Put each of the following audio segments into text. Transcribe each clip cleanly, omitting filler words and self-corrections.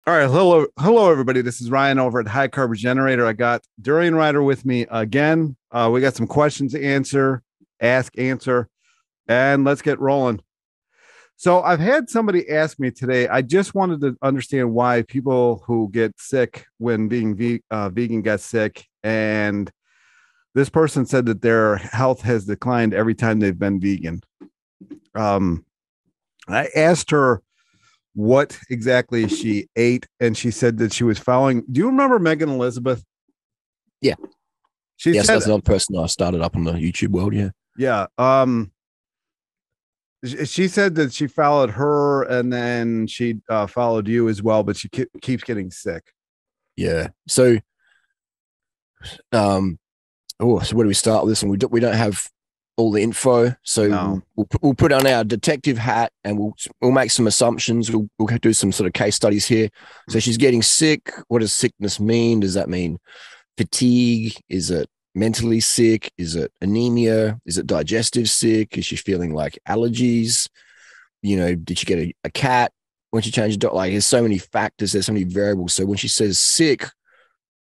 All right, hello, everybody. This is Ryan over at High Carb Generator. I got Durianrider with me again. We got some questions to answer, answer, and let's get rolling. So I've had somebody ask me today. I just wanted to understand why people who get sick when being vegan get sick, and this person said that their health has declined every time they've been vegan. I asked her what exactly she ate, and she said that she was following. Do you remember Megan Elizabeth? Yeah. She yes, said that's another person I started up on the YouTube world. Yeah. She said that she followed her, and then she followed you as well, but she keeps getting sick. Yeah. So so where do we start with this one? We don't have all the info, so No. we'll put on our detective hat and we'll make some assumptions. We'll do some sort of case studies here. So she's getting sick. What does sickness mean? Does that mean fatigue? Is it mentally sick? Is it anemia? Is it digestive sick? Is she feeling like allergies? Did she get a cat when she changed the doctor? Like, there's so many factors, there's so many variables. So when she says sick,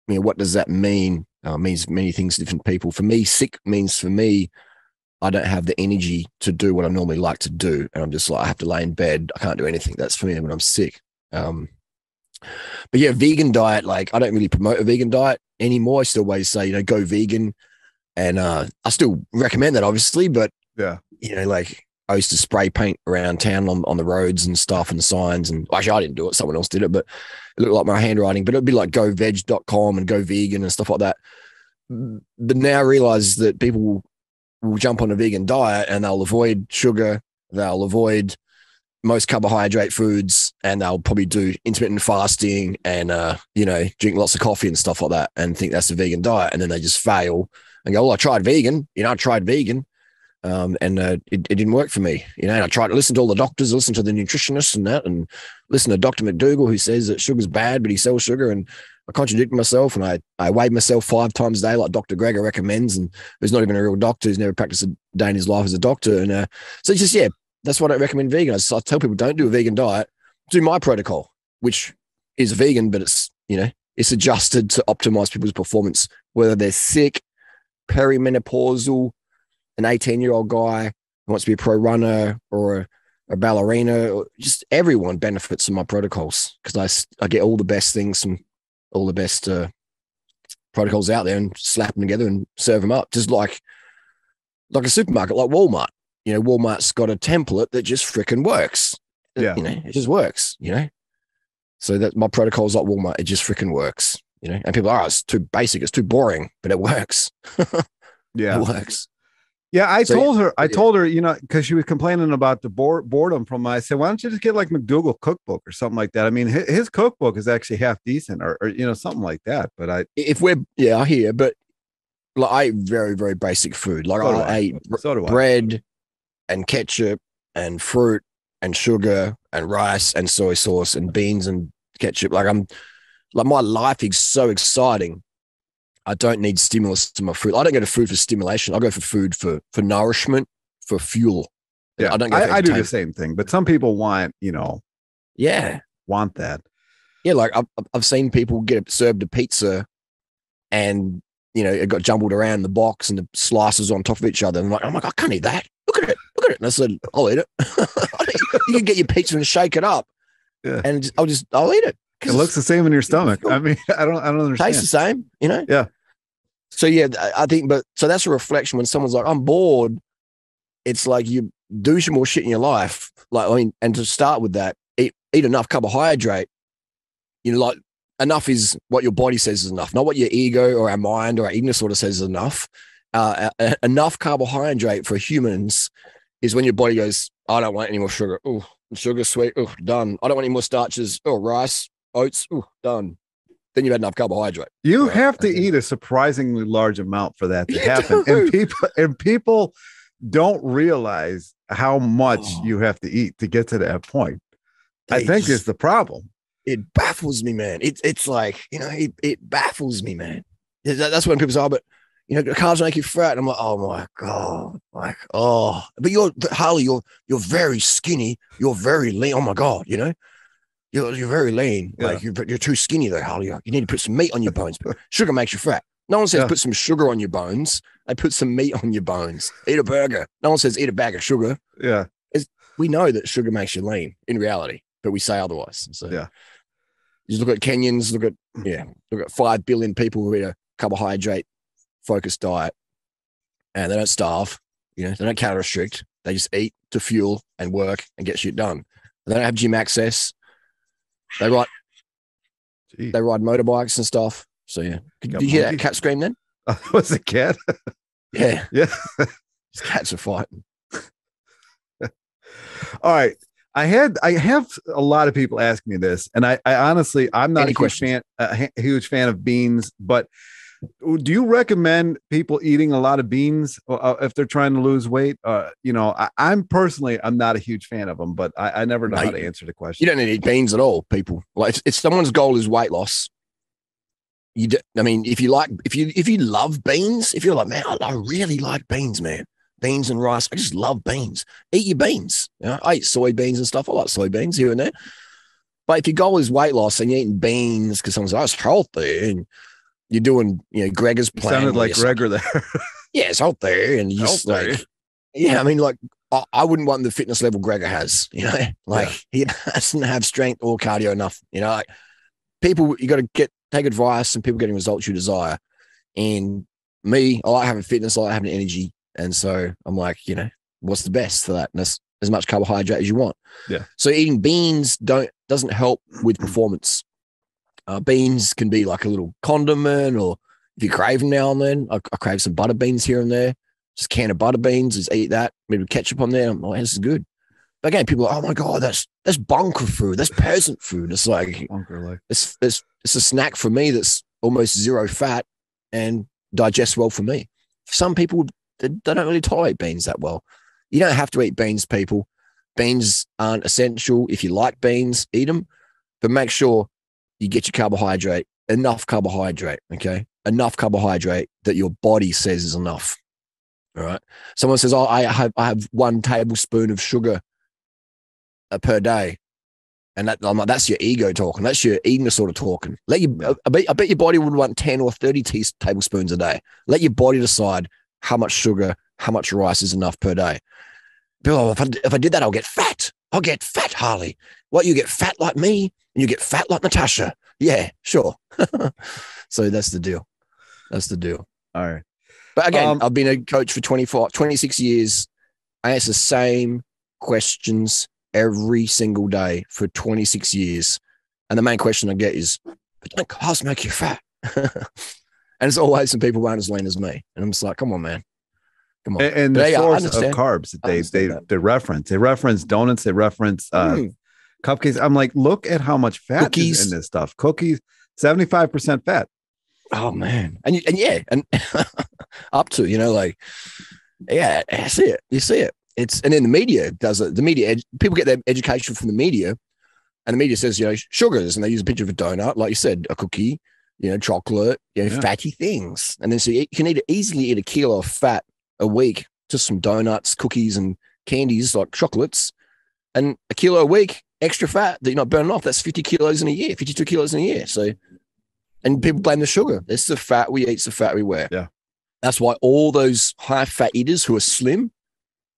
what does that mean? It means many things to different people. For me, sick means, I don't have the energy to do what I normally like to do. And I'm just like, I have to lay in bed. I can't do anything. That's for me when I'm sick. But yeah, vegan diet, like, I don't really promote a vegan diet anymore. I still always say, go vegan. And I still recommend that, obviously. But, Yeah. Like, I used to spray paint around town on the roads and stuff and signs. And actually, I didn't do it. Someone else did it. But it looked like my handwriting. But it'd be like goveg.com and go vegan and stuff like that. But now I realize that people will jump on a vegan diet and they'll avoid sugar, they'll avoid most carbohydrate foods, and they'll probably do intermittent fasting and drink lots of coffee and stuff like that and think that's a vegan diet. And then they just fail and go, well, I tried vegan, and it didn't work for me. And I tried to listen to all the doctors, listen to the nutritionists and that, and listen to Dr. McDougall, who says that sugar's bad, but he sells sugar. And I contradicted myself, and I weighed myself 5 times a day, like Dr. Greger recommends, and who's not even a real doctor, who's never practiced a day in his life as a doctor. And so it's just, that's why I don't recommend vegan. I tell people, don't do a vegan diet, do my protocol, which is vegan, but it's, it's adjusted to optimize people's performance, whether they're sick, perimenopausal, an 18-year-old guy who wants to be a pro runner or a ballerina, or just everyone benefits from my protocols, because I get all the best things from all the best protocols out there and slap them together and serve them up, just like a supermarket, like Walmart. Walmart's got a template that just freaking works. Yeah. It just works, So that my protocol's like Walmart, it just freaking works, and people are, it's too basic, it's too boring, but it works. Yeah. It works. Yeah, I told her, because she was complaining about the boredom from I said, why don't you just get like McDougall cookbook or something like that? I mean, his cookbook is actually half decent, or something like that. But I hear, but like, I eat very, very basic food. Like, I ate bread and ketchup and fruit and sugar and rice and soy sauce and beans and ketchup. Like, my life is so exciting. I don't need stimulus to my food. I don't go to food for stimulation. I go for food for nourishment, for fuel. Yeah, I do the same thing. But some people want, want that. Yeah, like I've seen people get served a pizza, and it got jumbled around the box and the slices on top of each other. And I'm like, I can't eat that. Look at it. And I said, I'll eat it. You can get your pizza and shake it up, and I'll eat it. It looks the same in your stomach. I mean, I don't understand. Tastes the same, Yeah. So yeah, I think, so that's a reflection when someone's like, I'm bored. It's like, you do some more shit in your life. Like, I mean, and to start with that, eat enough carbohydrate. Like, enough is what your body says is enough, not what your ego or our mind or our ignorance sort of says is enough. Enough carbohydrate for humans is when your body goes, I don't want any more sugar. Oh, sugar, sweet. Oh, done. I don't want any more starches. Oh, rice, oats. Oh, done. Then you've had enough carbohydrate. You have to eat a surprisingly large amount for that to happen. And people don't realize how much you have to eat to get to that point. I think is the problem. It baffles me, man. It's like, it baffles me, man. That's when people say, but carbs make you fat. And I'm like, oh my God. Like, but Harley, you're very skinny. You're very lean. Oh my God. you're very lean. Yeah. Like you're too skinny though, Harley. You need to put some meat on your bones. But sugar makes you fat. No one says put some sugar on your bones. They put some meat on your bones. Eat a burger. No one says eat a bag of sugar. Yeah. We know that sugar makes you lean in reality, but we say otherwise. So yeah. You look at Kenyans, look at 5 billion people who eat a carbohydrate focused diet, and they don't starve. They don't calorie restrict. They just eat to fuel and work and get shit done. They don't have gym access. They ride motorbikes and stuff. So yeah, did you hear that cat scream then? Was it a cat? Yeah, yeah. These cats are fighting. All right. I have a lot of people ask me this, and I honestly, I'm not a huge fan of beans, but do you recommend people eating a lot of beans if they're trying to lose weight? I'm not a huge fan of them, but I never know how to answer the question. You don't need to eat beans at all, people. Like if someone's goal is weight loss, if you love beans, if you're like, man, I really like beans, man. Beans and rice. I just love beans. Eat your beans. I eat soybeans and stuff. I like soybeans here and there. But if your goal is weight loss and you're eating beans because someone's like, oh, it's healthy, and you're doing, Gregor's plan. Sounded like Gregor there. Yeah, it's healthy. And you just I wouldn't want the fitness level Gregor has, he doesn't have strength or cardio enough. People, you got to take advice and people getting results you desire. And me, I like having fitness, I like having energy. And so I'm like, what's the best for that? And that's as much carbohydrate as you want. Yeah. So eating beans doesn't help with performance. Beans can be like a little condiment, or if you crave them now and then, I crave some butter beans here and there. Just a can of butter beans, just eat that, maybe ketchup on there. I'm like, this is good. But again, people are like, oh my God, that's bunker food. That's peasant food. It's like, it's a snack for me that's almost zero fat and digests well for me. Some people, they don't really tolerate beans that well. You don't have to eat beans, people. Beans aren't essential. If you like beans, eat them, but make sure you get your enough carbohydrate, okay? Enough carbohydrate that your body says is enough, all right? Someone says, oh, I have 1 tablespoon of sugar per day. And I'm like, that's your ego talking. That's your eating disorder talking. I bet your body would want 10 or 30 tablespoons a day. Let your body decide how much sugar, how much rice is enough per day. Bill, if I did that, I'll get fat. I'll get fat, Harley. What, you get fat like me and you get fat like Natasha? Yeah, sure. So that's the deal. All right. But again, I've been a coach for 26 years. I answer the same questions every single day for 26 years. And the main question I get is, but don't carbs make you fat? And it's always some people who aren't as lean as me. And I'm just like, come on, man. Come on. And the source of carbs that they reference donuts, they reference cupcakes. I'm like, look at how much fat is in this stuff. Cookies, 75% fat. Oh man. And up to, I see it. You see it. And then the media does it. The media, people get their education from the media, and the media says, sugars, and they use a picture of a donut, like you said, a cookie, chocolate, fatty things. And then so you can easily eat a kilo of fat a week, just some donuts, cookies, and candies like chocolates, and a kilo a week extra fat that you're not burning off. That's 50 kilos in a year, 52 kilos in a year. So, and people blame the sugar. It's the fat we eat, it's the fat we wear. Yeah. That's why all those high fat eaters who are slim,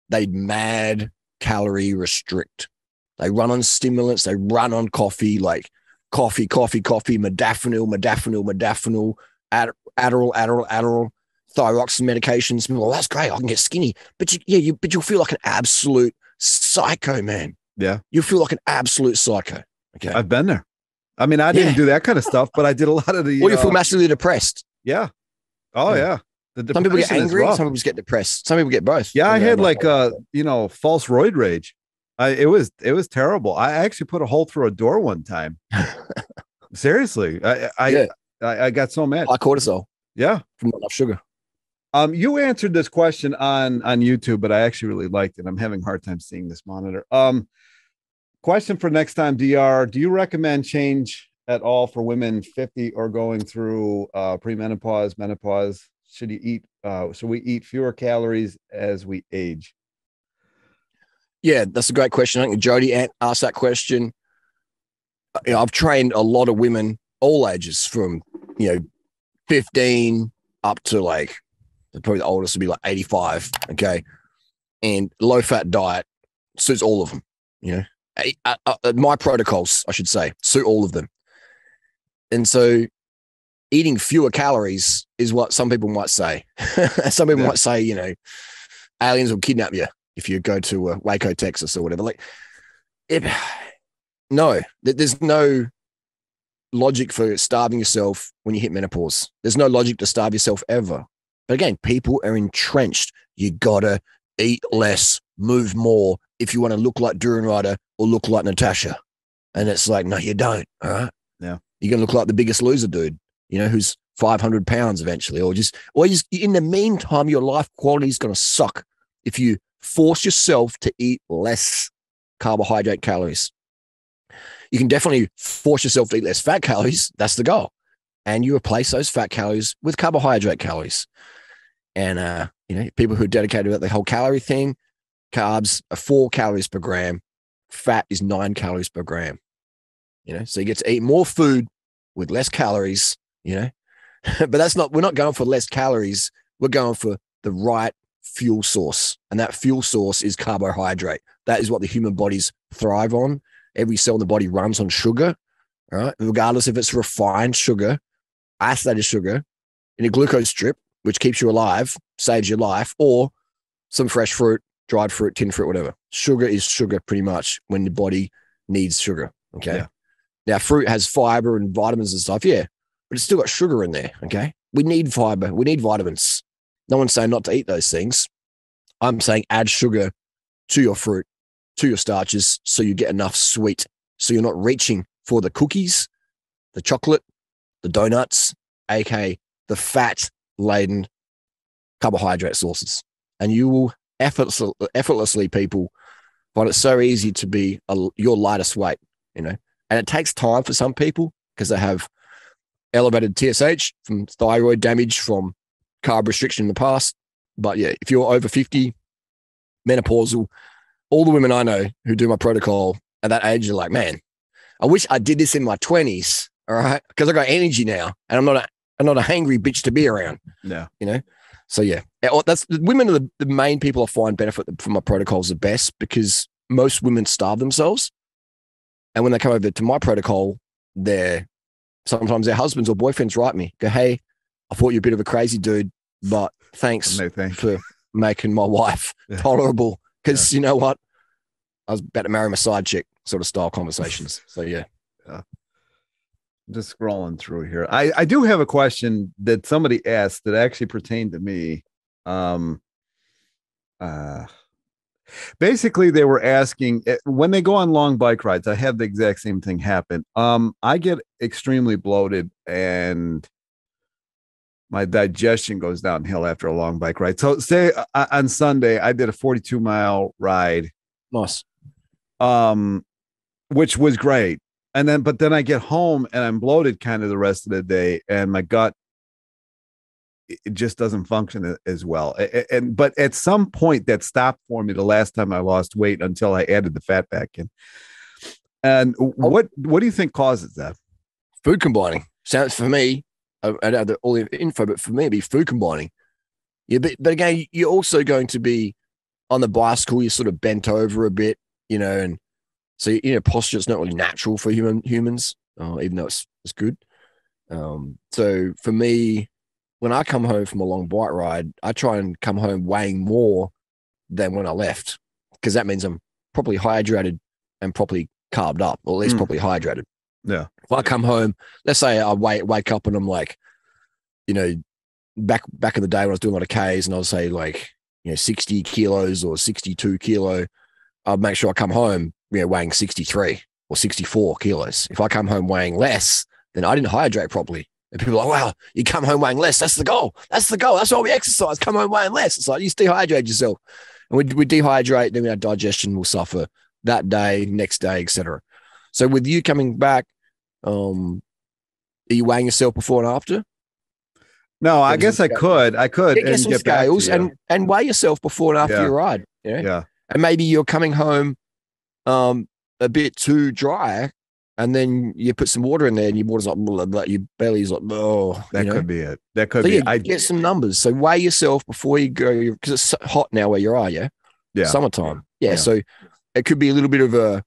they mad calorie restrict. They run on stimulants. They run on coffee, like coffee, modafinil, Adderall, thyroxine medications. Well, that's great. I can get skinny, but you'll feel like an absolute psycho, man. Yeah, you feel like an absolute psycho. Okay, I've been there. I mean, I didn't do that kind of stuff, but I did a lot of the. Or you feel massively depressed. Yeah. Oh yeah. Some people get angry. Some people just get depressed. Some people get both. Yeah, I had like false roid rage. It was terrible. I actually put a hole through a door one time. Seriously, I got so mad. High cortisol. Yeah, from not enough sugar. You answered this question on YouTube, but I actually really liked it. I'm having a hard time seeing this monitor. Question for next time, DR. Do you recommend change at all for women 50 or going through premenopause, menopause? Should you eat? Should we eat fewer calories as we age? Yeah, that's a great question. I think Jody asked that question. I've trained a lot of women, all ages, from 15 up to like probably the oldest would be like 85. Okay, and low fat diet suits all of them. My protocols, I should say, suit all of them. And so, eating fewer calories is what some people might say. Some people might say, aliens will kidnap you if you go to Waco, Texas, or whatever. Like, no, there's no logic for starving yourself when you hit menopause. There's no logic to starve yourself ever. But again, people are entrenched. You gotta eat less, move more if you want to look like Durianrider or look like Natasha. And it's like, no, you don't. All right. Yeah. You're gonna look like the Biggest Loser dude, who's 500 pounds eventually, or just in the meantime, your life quality is gonna suck if you force yourself to eat less carbohydrate calories. You can definitely force yourself to eat less fat calories. That's the goal. And you replace those fat calories with carbohydrate calories. And, people who are dedicated to the whole calorie thing, carbs are 4 calories per gram. Fat is 9 calories per gram. So you get to eat more food with less calories, but we're not going for less calories. We're going for the right fuel source. And that fuel source is carbohydrate. That is what the human bodies thrive on. Every cell in the body runs on sugar, all right? Regardless if it's refined sugar, isolated sugar, in a glucose strip, which keeps you alive, saves your life, or some fresh fruit, dried fruit, tinned fruit, whatever. Sugar is sugar pretty much when the body needs sugar, okay? Yeah. Now, fruit has fiber and vitamins and stuff, yeah, but it's still got sugar in there, okay? We need fiber. We need vitamins. No one's saying not to eat those things. I'm saying add sugar to your fruit, to your starches, so you get enough sweet, so you're not reaching for the cookies, the chocolate, the donuts, aka the fat-laden carbohydrate sources. And you will effortlessly, people find it so easy to be your lightest weight, And it takes time for some people because they have elevated TSH from thyroid damage from carb restriction in the past. But yeah, if you're over 50, menopausal, all the women I know who do my protocol at that age are like, man, I wish I did this in my 20s, all right? Because I got energy now and I'm not a hangry bitch to be around. Yeah. So yeah, women are the main people I find benefit from my protocols the best, because most women starve themselves. And when they come over to my protocol, sometimes their husbands or boyfriends write me, go, hey, I thought you're a bit of a crazy dude, but thanks for making my wife tolerable. Because you know what? I was about to marry my side chick sort of style conversations. So yeah. Just scrolling through here. I do have a question that somebody asked that actually pertained to me. Basically, they were asking, when they go on long bike rides, I have the exact same thing happen. I get extremely bloated and my digestion goes downhill after a long bike ride. So say on Sunday, I did a 42-mile ride. Nice. Which was great. But then I get home and I'm bloated kind of the rest of the day, and my gut, it just doesn't function as well. But at some point that stopped for me the last time I lost weight until I added the fat back in. And what do you think causes that? Food combining. Sounds for me, I don't have all the info, but for me, it'd be food combining. Yeah, but again, you're also going to be on the bicycle, you're sort of bent over a bit, and so, posture is not really natural for humans, even though it's good. So for me, when I come home from a long bike ride, I try and come home weighing more than when I left, because that means I'm properly hydrated and properly carved up, or at least properly hydrated. Yeah. If I come home, let's say I wake up and I'm like, back in the day when I was doing a lot of Ks, and I'll say like, 60 kilos or 62 kilo, I'll make sure I come home, weighing 63 or 64 kilos. If I come home weighing less, then I didn't hydrate properly. And people are like, wow, you come home weighing less. That's the goal. That's the goal. That's why we exercise. Come home weighing less. It's like, you just dehydrate yourself. And we dehydrate, then our digestion will suffer that day, next day, etc. So with you coming back, are you weighing yourself before and after? No, I guess I could. Get some scales and weigh yourself before and after your ride. Yeah. And maybe you're coming home a bit too dry, and then you put some water in there, and your water's like, blah, blah, your belly's like, oh, that could be it. That could be. Yeah, I get some numbers. So weigh yourself before you go, because it's hot now where you are. Yeah, summertime. Yeah, so it could be a little bit of a,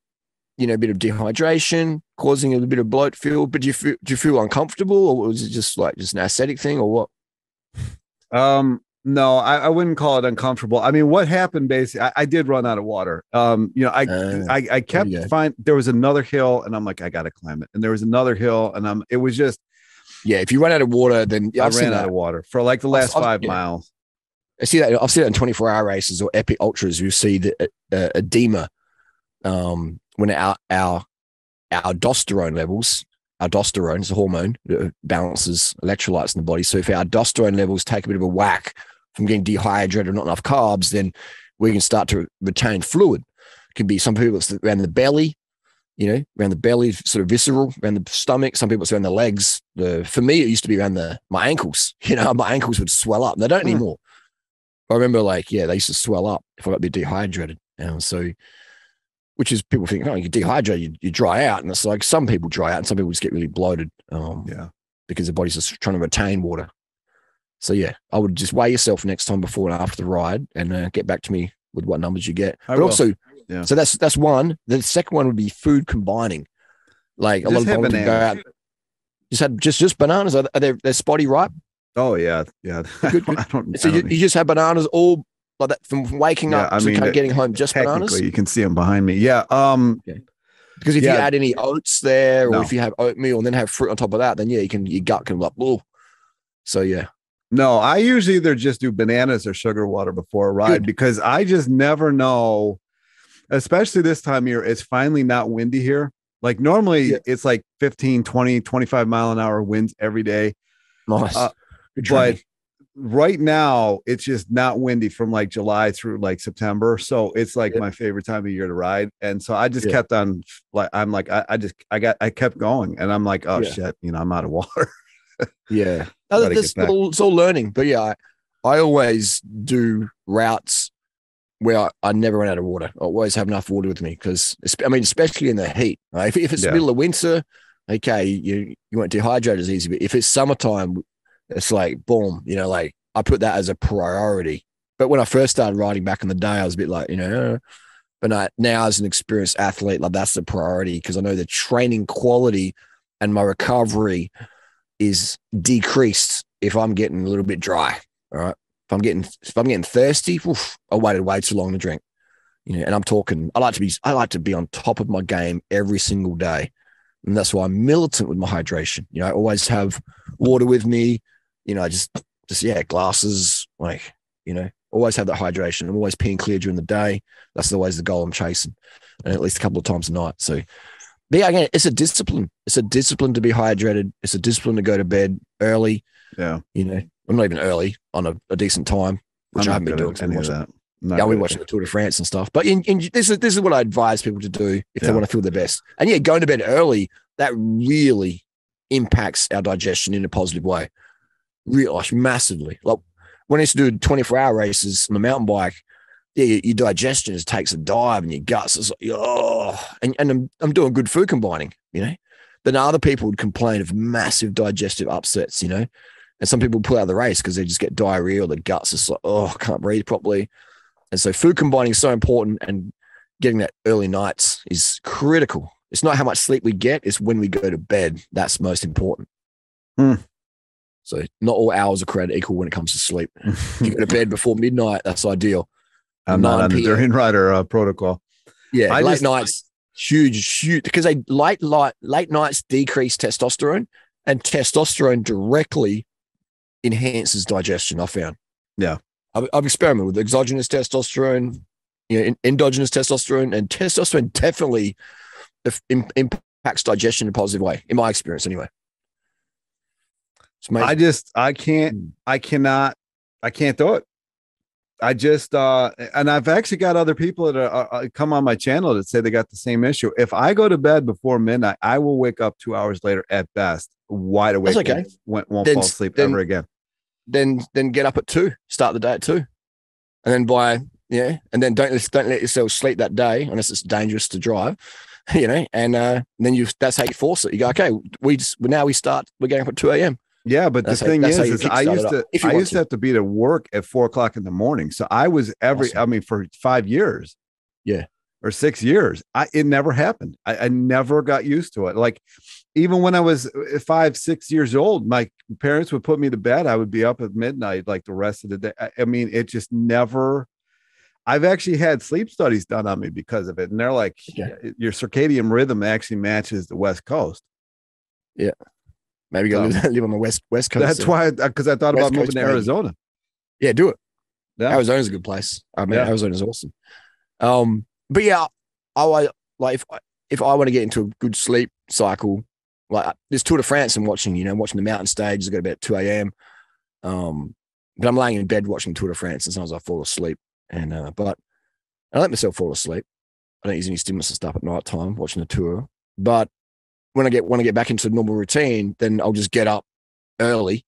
bit of dehydration causing a little bit of bloat feel. But do you feel uncomfortable, or was it just an aesthetic thing, or what? No, I wouldn't call it uncomfortable. I mean, what happened basically, I did run out of water. I kept there was another hill, and I'm like, I got to climb it. And there was another hill, and it was just, if you run out of water, then I ran out of water for like the last 5 miles. I see that. I've seen it in 24-hour races or epic ultras. You see the edema when our aldosterone levels. Aldosterone is a hormone that balances electrolytes in the body. So if our aldosterone levels take a bit of a whack from getting dehydrated or not enough carbs, then we can start to retain fluid. It can be some people it's around the belly, around the belly, sort of visceral, around the stomach. Some people it's around the legs. For me, it used to be around my ankles. My ankles would swell up. They don't anymore. I remember they used to swell up if I got a bit dehydrated. And so, which is people think, you dehydrate, you dry out. And it's like some people dry out and some people just get really bloated because the body's just trying to retain water. So, I would just weigh yourself next time before and after the ride and get back to me with what numbers you get. So that's one. The second one would be food combining. Like a lot of people go out. Just bananas. Are they're spotty ripe? Oh, yeah. Good. You just have bananas all like that from waking up to getting home, just bananas? You can see them behind me. Yeah. Because if you add any oats there or if you have oatmeal and then have fruit on top of that, then your gut can be like, oh. So, No, I usually either just do bananas or sugar water before a ride because I just never know, especially this time of year, it's finally not windy here. Like normally it's like 15, 20, 25 mile an hour winds every day. Nice. But right now it's just not windy from like July through like September. So it's like my favorite time of year to ride. And so I just kept on I kept going and I'm like, oh shit, I'm out of water. It's all learning. But I always do routes where I never run out of water. I always have enough water with me because, especially in the heat. Right? If it's the middle of winter, okay, you won't dehydrate as easy. But if it's summertime, it's like, boom, like I put that as a priority. But when I first started riding back in the day, I was a bit like, but now as an experienced athlete, like that's the priority because I know the training quality and my recovery is decreased if I'm getting a little bit dry. All right. If I'm getting thirsty, I waited way too long to drink. And I'm talking, I like to be on top of my game every single day. And that's why I'm militant with my hydration. I always have water with me, just glasses, always have that hydration. I'm always peeing clear during the day. That's always the goal I'm chasing. And at least a couple of times a night. So, but again, it's a discipline. It's a discipline to be hydrated. It's a discipline to go to bed early. Yeah. I'm not even early on a decent time, which I haven't been doing. Any of that. I'll be watching the Tour de France and stuff. But this is what I advise people to do if they want to feel their best. And going to bed early, that really impacts our digestion in a positive way. Really, massively. Like when I used to do 24-hour races on the mountain bike, your digestion just takes a dive and your guts is like, and I'm doing good food combining, Then other people would complain of massive digestive upsets, And some people pull out of the race because they just get diarrhea or the guts is like, I can't breathe properly. And so food combining is so important and getting that early nights is critical. It's not how much sleep we get, it's when we go to bed. That's most important. So not all hours are created equal when it comes to sleep. If you go to bed before midnight, that's ideal. I'm not on the Durianrider protocol. Yeah, late nights, huge, because late nights decrease testosterone and testosterone directly enhances digestion, I found. Yeah. I've experimented with exogenous testosterone, endogenous testosterone, and testosterone definitely impacts digestion in a positive way, in my experience anyway. I cannot do it. I just, and I've actually got other people that come on my channel that say they got the same issue. If I go to bed before midnight, I will wake up 2 hours later at best, wide awake. That's okay. Won't fall asleep ever again. Then get up at 2, start the day at 2. And then and then don't let yourself sleep that day unless it's dangerous to drive. you know, and then that's how you force it. You go, okay, we're getting up at 2 a.m. Yeah, but the thing is I used to have to be to work at 4 o'clock in the morning. So I was for 5 years. Yeah. Or 6 years. It never happened. I never got used to it. Like, even when I was 5, 6 years old, my parents would put me to bed. I would be up at midnight, like the rest of the day. I mean, it just never, I've actually had sleep studies done on me because of it. And they're like, your circadian rhythm actually matches the West Coast. Yeah. Maybe you got to live on the West Coast. That's why, because I thought about moving to Arizona. Yeah, do it. Yeah. Arizona's a good place. I mean, Arizona's awesome. But yeah, if I want to get into a good sleep cycle, like there's Tour de France I'm watching, watching the mountain stages. I got about 2 a.m. But I'm laying in bed watching Tour de France, and sometimes I fall asleep. But I let myself fall asleep. I don't use any stimulants and stuff at night time watching the tour. But when I get back into the normal routine, then I'll just get up early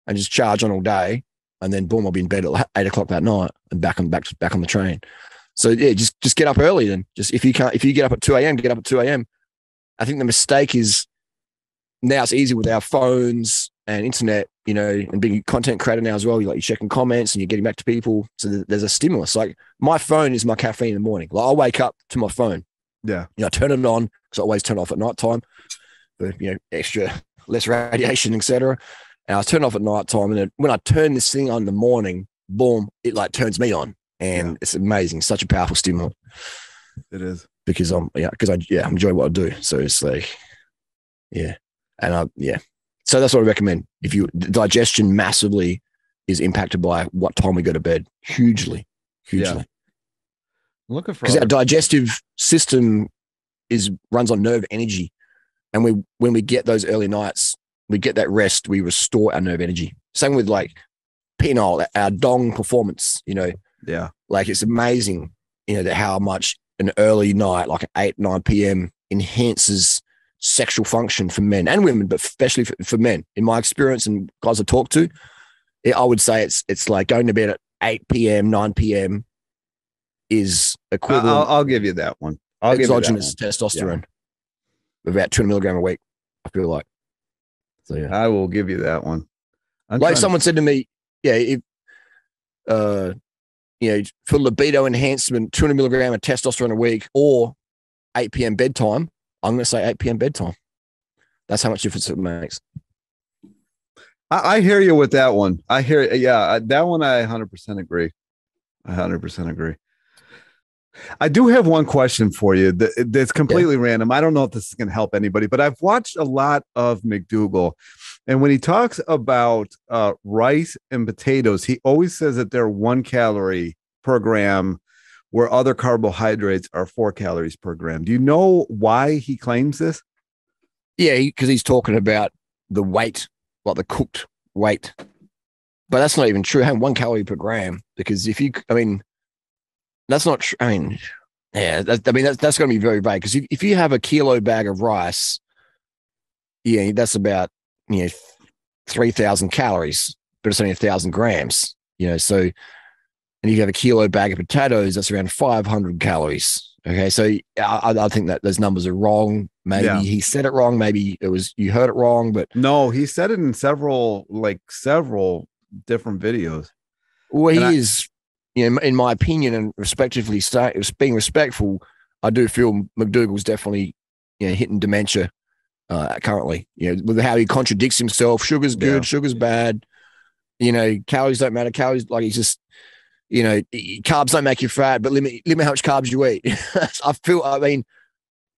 and just charge on all day, and then boom, I'll be in bed at 8 o'clock that night and back on the train. So yeah, just get up early then. Just if you get up at 2 a.m., get up at 2 a.m. I think the mistake is now it's easy with our phones and internet, and being a content creator now as well. You're checking comments and you're getting back to people. So there's a stimulus. Like my phone is my caffeine in the morning. Like I'll wake up to my phone. Yeah. I turn it on because I always turn it off at night time for, less radiation, etc. And I turn it off at night time. And then when I turn this thing on in the morning, boom, it like turns me on. And it's amazing. Such a powerful stimulant. It is. Because I enjoy what I do. So it's like, yeah. And so that's what I recommend. Digestion massively is impacted by what time we go to bed. Hugely. Yeah. Looking for, because our digestive system runs on nerve energy. And when we get those early nights, we get that rest, we restore our nerve energy. Same with like penile, our dong performance, Yeah. Like it's amazing, that how much an early night, like at 8, 9 p.m. enhances sexual function for men and women, but especially for men. In my experience and guys I talk to, I would say it's like going to bed at 8 p.m., 9 p.m. is equivalent. I'll give you that one. Exogenous testosterone. About 200 milligram a week, I feel like. So yeah. I will give you that one. Someone said to me, for libido enhancement, 200 milligram of testosterone a week or 8 p.m. bedtime, I'm going to say 8 p.m. bedtime. That's how much difference it makes. I hear you with that one. That one I 100% agree. I 100% agree. I do have one question for you that's completely random. I don't know if this is going to help anybody, but I've watched a lot of McDougall. And when he talks about rice and potatoes, he always says that they're 1 calorie per gram, where other carbohydrates are 4 calories per gram. Do you know why he claims this? Yeah, because he's talking about the weight, like the cooked weight. But that's not even true. 1 calorie per gram, because that's not true. That's going to be very vague, because if you have a kilo bag of rice, that's about 3,000 calories, but it's only 1,000 grams. So, and if you have a kilo bag of potatoes, that's around 500 calories. Okay, so I think that those numbers are wrong. Maybe he said it wrong. Maybe you heard it wrong. But no, he said it in several different videos. Well, he is. In my opinion, and being respectful, I do feel McDougall's definitely, hitting dementia currently. With how he contradicts himself. Sugar's good, sugar's bad. Calories don't matter. Calories, like he's just, carbs don't make you fat, but limit how much carbs you eat.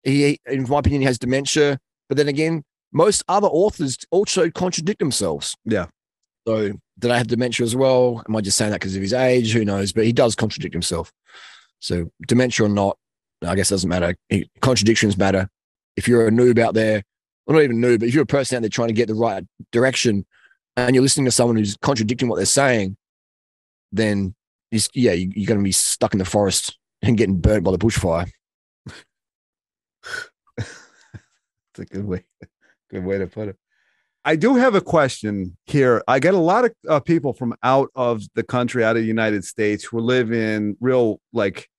He, in my opinion, he has dementia. But then again, most other authors also contradict themselves. Yeah. So did I have dementia as well? Am I just saying that because of his age? Who knows? But he does contradict himself. So dementia or not, I guess it doesn't matter. Contradictions matter. If you're a noob out there, well, not even noob, but if you're a person out there trying to get the right direction and you're listening to someone who's contradicting what they're saying, then you're going to be stuck in the forest and getting burnt by the bushfire. It's a good way to put it. I do have a question here. I get a lot of people from out of the country, out of the United States, who live in real, like,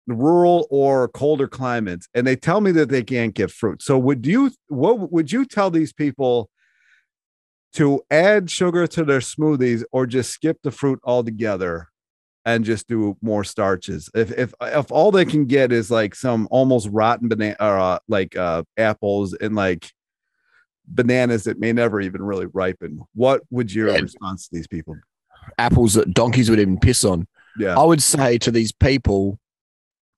rural or colder climates, and they tell me that they can't get fruit. So what would you tell these people to add sugar to their smoothies, or just skip the fruit altogether and just do more starches? If all they can get is like some almost rotten banana, or like apples and like bananas that may never even really ripen, what would your response to these people? Apples that donkeys would even piss on. Yeah, I would say to these people,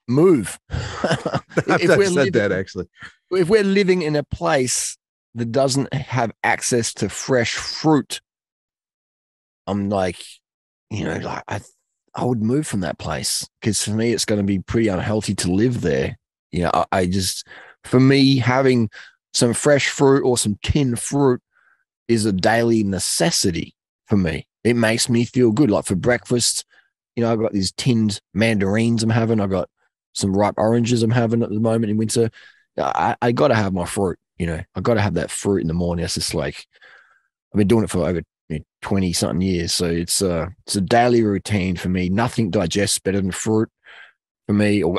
move. I've said that actually. If we're living in a place that doesn't have access to fresh fruit, I'm like, I would move from that place, because for me, it's going to be pretty unhealthy to live there. For me, having some fresh fruit or some tinned fruit is a daily necessity for me. It makes me feel good. Like for breakfast, I've got these tinned mandarins I'm having. I've got some ripe oranges I'm having at the moment in winter. I got to have my fruit. I got to have that fruit in the morning. It's just like, I've been doing it for over 20 something years. So it's a daily routine for me. Nothing digests better than fruit for me. Or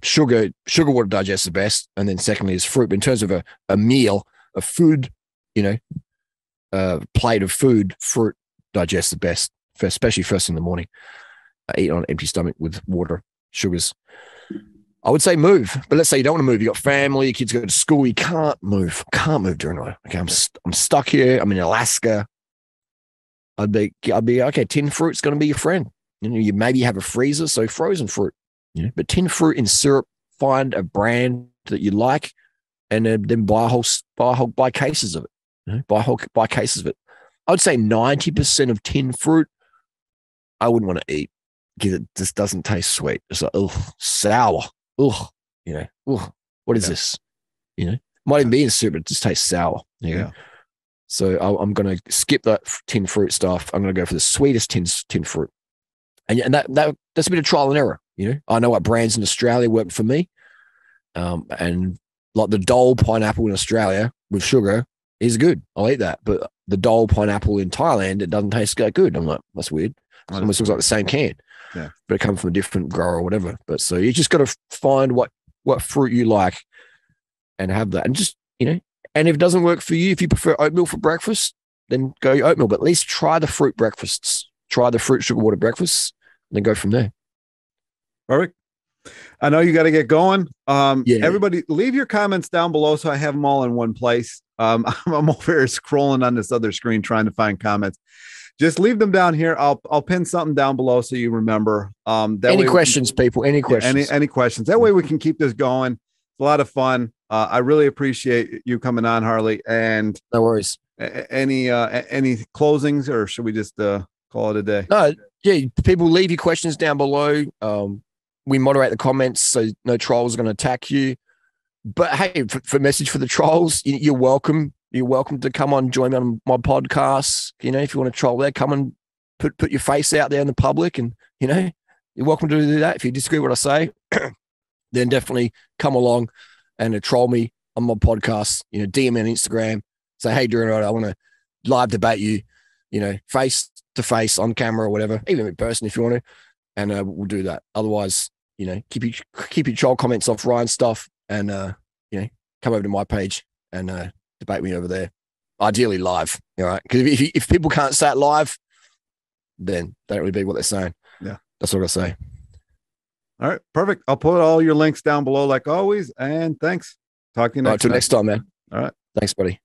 sugar water digests the best. And then secondly is fruit. But in terms of a meal, a food, plate of food, fruit digests the best, especially first in the morning. I eat on an empty stomach with water, sugars. I would say move, but let's say you don't want to move. You got family, your kids go to school. You can't move. During the night. Okay, I'm stuck here. I'm in Alaska. I'd be okay. Tinned fruit's going to be your friend. You maybe have a freezer, so frozen fruit. But tinned fruit in syrup. Find a brand that you like, and then buy cases of it. Buy cases of it. I would say 90% of tinned fruit I wouldn't want to eat, because it just doesn't taste sweet. It's like, sour. What is this? Might even be in soup, but it just tastes sour. Yeah. So I'm going to skip that tinned fruit stuff. I'm going to go for the sweetest tinned fruit. And that's a bit of trial and error. I know what brands in Australia work for me. And like the Dole pineapple in Australia with sugar is good. I'll eat that. But the Dole pineapple in Thailand, it doesn't taste that good. I'm like, that's weird. It almost looks like the same can. Yeah. But it comes from a different grower or whatever. But so you just got to find what fruit you like and have that. And just, and if it doesn't work for you, if you prefer oatmeal for breakfast, then go oatmeal. But at least try the fruit breakfasts. Try the fruit sugar water breakfasts, and then go from there. Perfect. I know you got to get going. Everybody leave your comments down below so I have them all in one place. I'm over here scrolling on this other screen trying to find comments. Just leave them down here. I'll pin something down below so you remember. Any questions, people? Any questions? Any questions? That way we can keep this going. It's a lot of fun. I really appreciate you coming on, Harley. And no worries. Any closings, or should we just call it a day? No, people leave your questions down below. We moderate the comments, so no trolls are going to attack you. But hey, for message for the trolls, you're welcome. You're welcome to come on, join me on my podcast. If you want to troll there, come and put your face out there in the public, and you're welcome to do that. If you disagree with what I say, then definitely come along and troll me on my podcast. DM me on Instagram. Say, hey, Durianrider, I want to live debate you. Face to face on camera or whatever, even in person if you want to, and we'll do that. Otherwise, keep your troll comments off Ryan's stuff, and come over to my page and debate me over there, ideally live. All right, because if people can't say it live, then they don't really be what they're saying. Yeah, that's what I say. All right, perfect. I'll put all your links down below like always, and thanks. Talk to you next time. Till next time, man. All right, thanks, buddy.